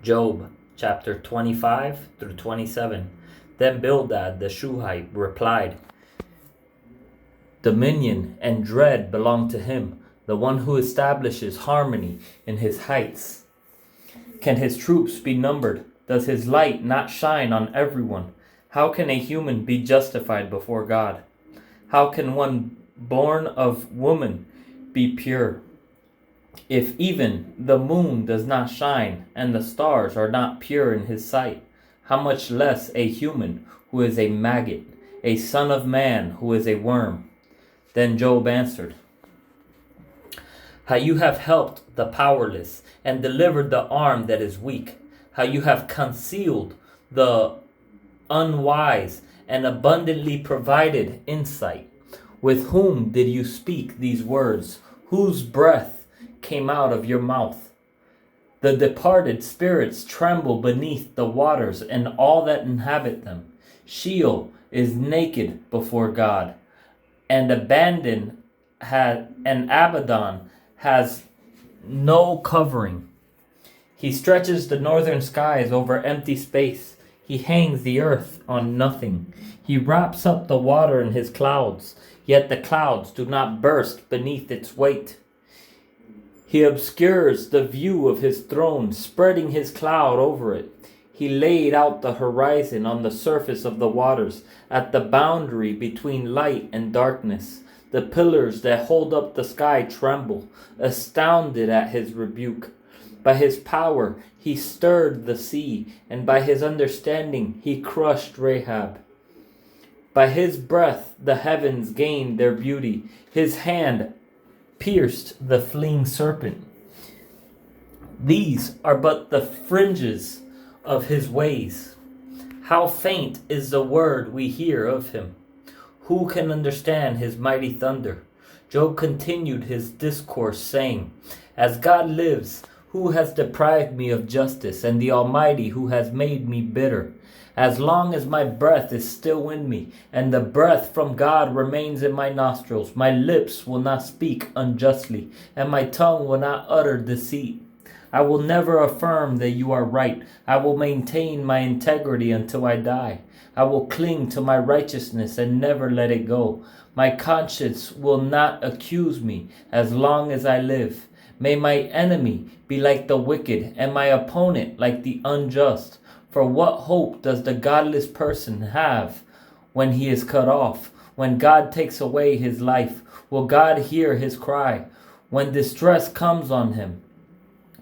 Job chapter 25 through 27. Then Bildad the Shuhite replied, Dominion and dread belong to him, the one who establishes harmony in his heights. Can his troops be numbered? Does his light not shine on everyone? How can a human be justified before God? How can one born of woman be pure? If even the moon does not shine and the stars are not pure in his sight, how much less a human who is a maggot, a son of man who is a worm? Then Job answered, How you have helped the powerless and delivered the arm that is weak. How you have concealed the unwise and abundantly provided insight. With whom did you speak these words? Whose breath came out of your mouth? The departed spirits tremble beneath the waters and all that inhabit them. Sheol is naked before God, and Abaddon has no covering. He stretches the northern skies over empty space. He hangs the earth on nothing. He wraps up the water in his clouds, yet the clouds do not burst beneath its weight. He obscures the view of his throne, spreading his cloud over it. He laid out the horizon on the surface of the waters, at the boundary between light and darkness. The pillars that hold up the sky tremble, astounded at his rebuke. By his power he stirred the sea, and by his understanding he crushed Rahab. By his breath the heavens gained their beauty. His hand pierced the fleeing serpent. These are but the fringes of his ways. How faint is the word we hear of him. Who can understand his mighty thunder? Job continued his discourse, saying, As God lives, who has deprived me of justice, and the Almighty who has made me bitter? As long as my breath is still in me, and the breath from God remains in my nostrils, my lips will not speak unjustly, and my tongue will not utter deceit. I will never affirm that you are right. I will maintain my integrity until I die. I will cling to my righteousness and never let it go. My conscience will not accuse me as long as I live. May my enemy be like the wicked, and my opponent like the unjust. For what hope does the godless person have when he is cut off? When God takes away his life, will God hear his cry? When distress comes on him,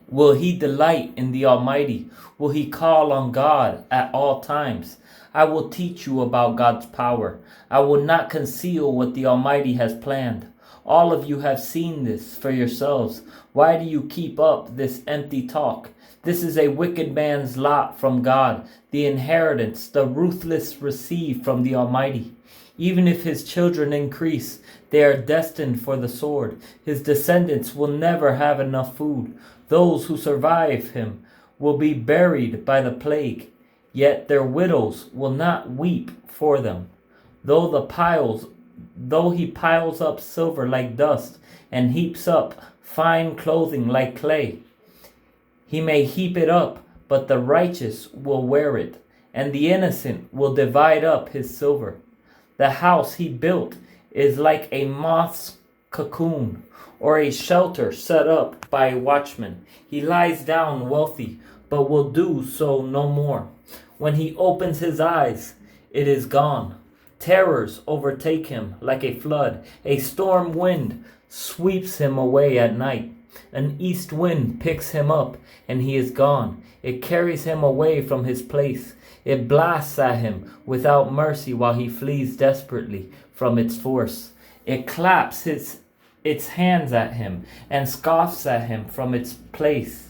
will he delight in the Almighty? Will he call on God at all times? I will teach you about God's power. I will not conceal what the Almighty has planned. All of you have seen this for yourselves. Why do you keep up this empty talk? This is a wicked man's lot from God, the inheritance the ruthless receive from the Almighty. Even if his children increase, they are destined for the sword. His descendants will never have enough food. Those who survive him will be buried by the plague, yet their widows will not weep for them. Though he piles up silver like dust and heaps up fine clothing like clay, he may heap it up, but the righteous will wear it, and the innocent will divide up his silver. The house he built is like a moth's cocoon, or a shelter set up by a watchman. He lies down wealthy, but will do so no more. When he opens his eyes, it is gone. Terrors overtake him like a flood. A storm wind sweeps him away at night. An east wind picks him up, and he is gone. It carries him away from his place. It blasts at him without mercy while he flees desperately from its force. It claps its hands at him and scoffs at him from its place.